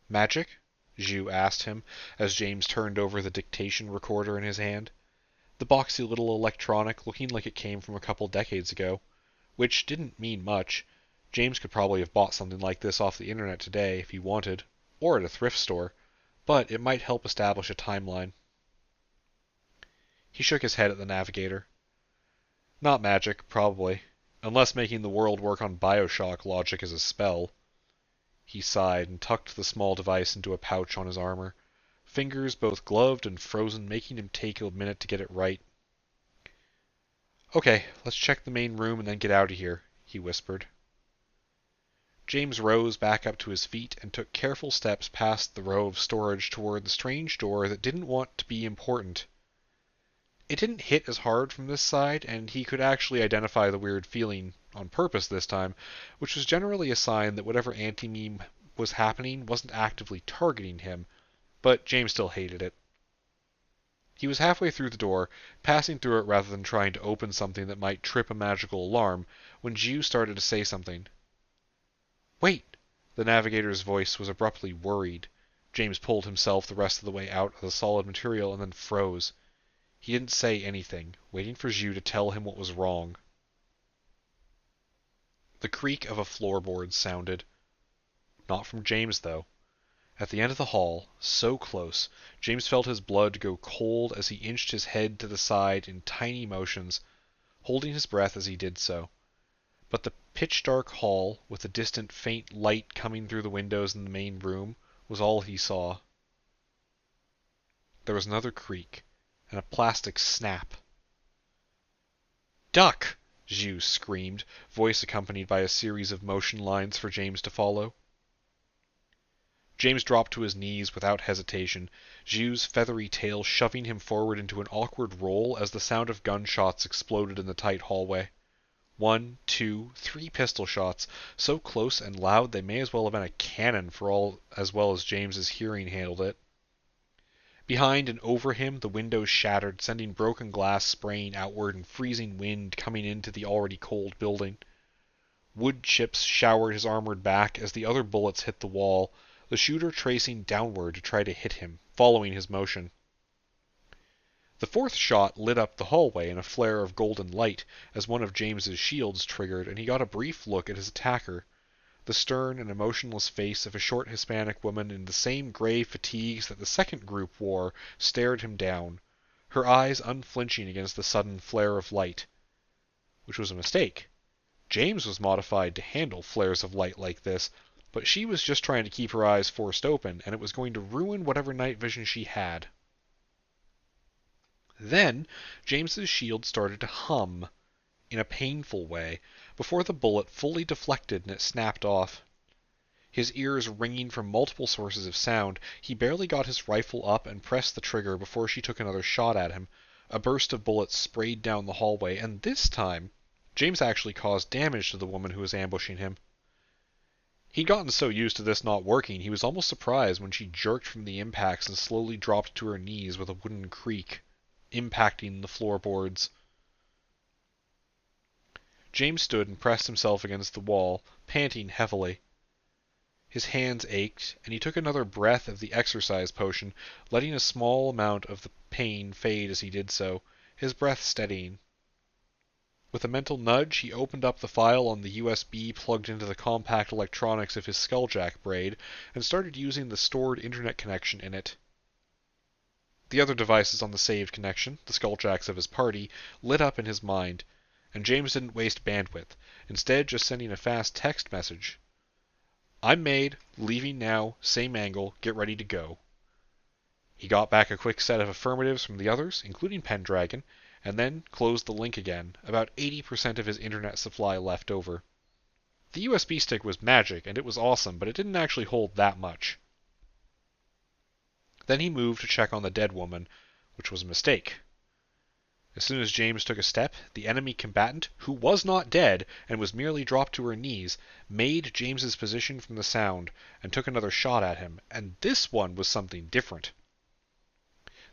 "Magic?" Zhu asked him as James turned over the dictation recorder in his hand. The boxy little electronic looking like it came from a couple decades ago, which didn't mean much. James could probably have bought something like this off the internet today if he wanted, or at a thrift store, but it might help establish a timeline. He shook his head at the navigator. "Not magic, probably, unless making the world work on Bioshock logic is a spell." He sighed and tucked the small device into a pouch on his armor, fingers both gloved and frozen, making him take a minute to get it right. "Okay, let's check the main room and then get out of here," he whispered. James rose back up to his feet and took careful steps past the row of storage toward the strange door that didn't want to be important. It didn't hit as hard from this side, and he could actually identify the weird feeling on purpose this time, which was generally a sign that whatever anti-meme was happening wasn't actively targeting him, but James still hated it. He was halfway through the door, passing through it rather than trying to open something that might trip a magical alarm, when Jiu started to say something. "Wait!" The navigator's voice was abruptly worried. James pulled himself the rest of the way out of the solid material and then froze. He didn't say anything, waiting for Jiu to tell him what was wrong. The creak of a floorboard sounded. Not from James, though. At the end of the hall, so close, James felt his blood go cold as he inched his head to the side in tiny motions, holding his breath as he did so. But the pitch-dark hall, with the distant faint light coming through the windows in the main room, was all he saw. There was another creak, and a plastic snap. "Duck!" Jiu screamed, voice accompanied by a series of motion lines for James to follow. James dropped to his knees without hesitation, Jiu's feathery tail shoving him forward into an awkward roll as the sound of gunshots exploded in the tight hallway. 1, 2, 3 pistol shots, so close and loud they may as well have been a cannon for all as well as James's hearing handled it. Behind and over him, the windows shattered, sending broken glass spraying outward and freezing wind coming into the already cold building. Wood chips showered his armored back as the other bullets hit the wall, the shooter tracing downward to try to hit him, following his motion. The fourth shot lit up the hallway in a flare of golden light as one of James's shields triggered, and he got a brief look at his attacker. The stern and emotionless face of a short Hispanic woman in the same gray fatigues that the second group wore stared him down, her eyes unflinching against the sudden flare of light. Which was a mistake. James was modified to handle flares of light like this, but she was just trying to keep her eyes forced open, and it was going to ruin whatever night vision she had. Then James's shield started to hum, in a painful way, before the bullet fully deflected and it snapped off. His ears ringing from multiple sources of sound, he barely got his rifle up and pressed the trigger before she took another shot at him. A burst of bullets sprayed down the hallway, and this time, James actually caused damage to the woman who was ambushing him. He'd gotten so used to this not working, he was almost surprised when she jerked from the impacts and slowly dropped to her knees with a wooden creak, impacting the floorboards. James stood and pressed himself against the wall, panting heavily. His hands ached, and he took another breath of the exercise potion, letting a small amount of the pain fade as he did so, his breath steadying. With a mental nudge, he opened up the file on the USB plugged into the compact electronics of his skulljack braid and started using the stored internet connection in it. The other devices on the saved connection, the skulljacks of his party, lit up in his mind, and James didn't waste bandwidth, instead just sending a fast text message. I'm made, leaving now, same angle, get ready to go. He got back a quick set of affirmatives from the others, including Pendragon, and then closed the link again, about 80% of his internet supply left over. The USB stick was magic, and it was awesome, but it didn't actually hold that much. Then he moved to check on the dead woman, which was a mistake. As soon as James took a step, the enemy combatant, who was not dead and was merely dropped to her knees, made James's position from the sound and took another shot at him, and this one was something different.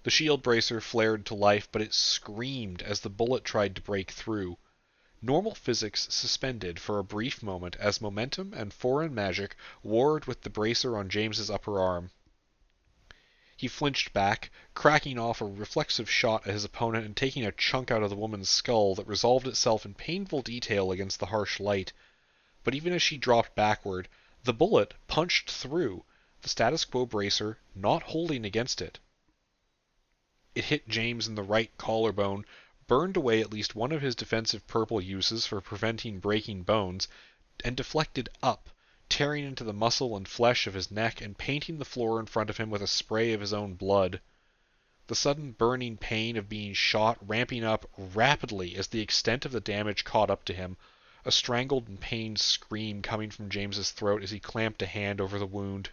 The shield bracer flared to life, but it screamed as the bullet tried to break through. Normal physics suspended for a brief moment as momentum and foreign magic warred with the bracer on James's upper arm. He flinched back, cracking off a reflexive shot at his opponent and taking a chunk out of the woman's skull that resolved itself in painful detail against the harsh light. But even as she dropped backward, the bullet punched through, the status quo bracer not holding against it. It hit James in the right collarbone, burned away at least one of his defensive purple uses for preventing breaking bones, and deflected up, tearing into the muscle and flesh of his neck and painting the floor in front of him with a spray of his own blood. The sudden burning pain of being shot ramping up rapidly as the extent of the damage caught up to him, a strangled and pained scream coming from James's throat as he clamped a hand over the wound.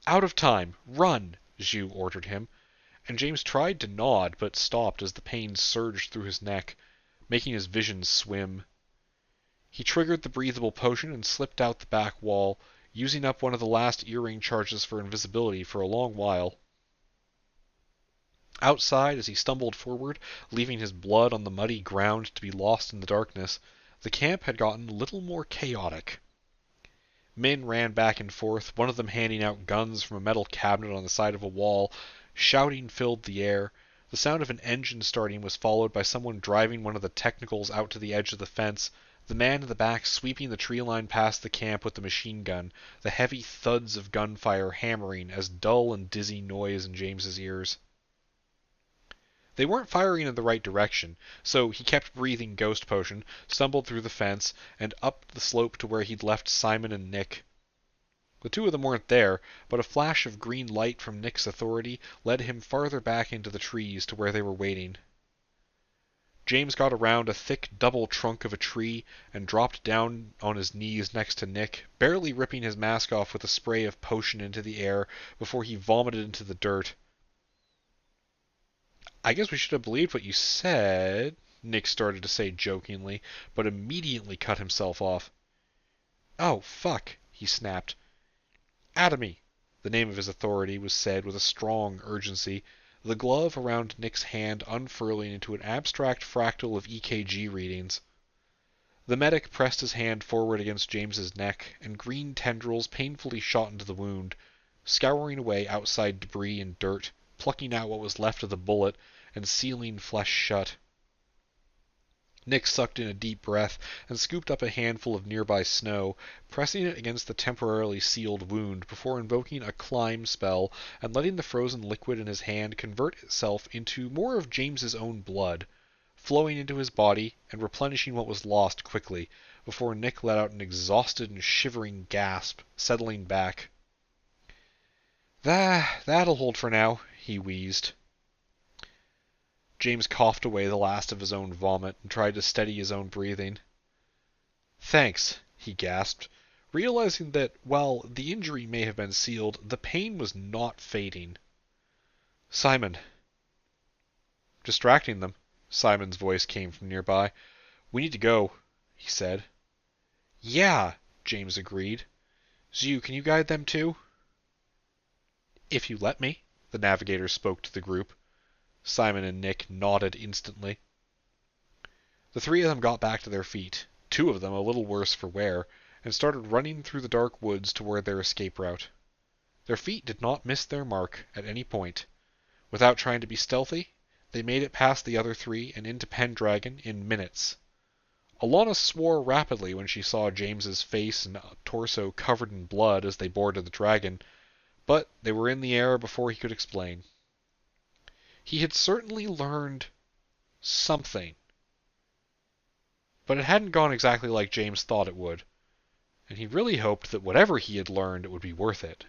Out of time! Run! Zhu ordered him, and James tried to nod but stopped as the pain surged through his neck, making his vision swim. He triggered the breathable potion and slipped out the back wall, using up one of the last earring charges for invisibility for a long while. Outside, as he stumbled forward, leaving his blood on the muddy ground to be lost in the darkness, the camp had gotten a little more chaotic. Men ran back and forth, one of them handing out guns from a metal cabinet on the side of a wall. Shouting filled the air. The sound of an engine starting was followed by someone driving one of the technicals out to the edge of the fence, the man in the back sweeping the tree line past the camp with the machine gun, the heavy thuds of gunfire hammering as dull and dizzy noise in James's ears. They weren't firing in the right direction, so he kept breathing ghost potion, stumbled through the fence, and up the slope to where he'd left Simon and Nick. The two of them weren't there, but a flash of green light from Nick's authority led him farther back into the trees to where they were waiting. James got around a thick double trunk of a tree and dropped down on his knees next to Nick, barely ripping his mask off with a spray of potion into the air before he vomited into the dirt. I guess we should have believed what you said, Nick started to say jokingly, but immediately cut himself off. Oh, fuck, he snapped. Atomy, the name of his authority was said with a strong urgency, the glove around Nick's hand unfurling into an abstract fractal of EKG readings. The medic pressed his hand forward against James's neck, and green tendrils painfully shot into the wound, scouring away outside debris and dirt, plucking out what was left of the bullet, and sealing flesh shut. Nick sucked in a deep breath and scooped up a handful of nearby snow, pressing it against the temporarily sealed wound before invoking a climb spell and letting the frozen liquid in his hand convert itself into more of James's own blood, flowing into his body and replenishing what was lost quickly, before Nick let out an exhausted and shivering gasp, settling back. That'll hold for now, he wheezed. James coughed away the last of his own vomit and tried to steady his own breathing. Thanks, he gasped, realizing that, while the injury may have been sealed, the pain was not fading. Simon. Distracting them, Simon's voice came from nearby. We need to go, he said. Yeah, James agreed. Zhu, can you guide them too? If you let me, the navigator spoke to the group. Simon and Nick nodded instantly. The three of them got back to their feet, two of them a little worse for wear, and started running through the dark woods toward their escape route. Their feet did not miss their mark at any point. Without trying to be stealthy, They made it past the other three and into Pendragon in minutes. Alana swore rapidly when she saw James's face and torso covered in blood as they boarded the dragon, but they were in the air before he could explain. He had certainly learned something, but it hadn't gone exactly like James thought it would, and he really hoped that whatever he had learned would be worth it.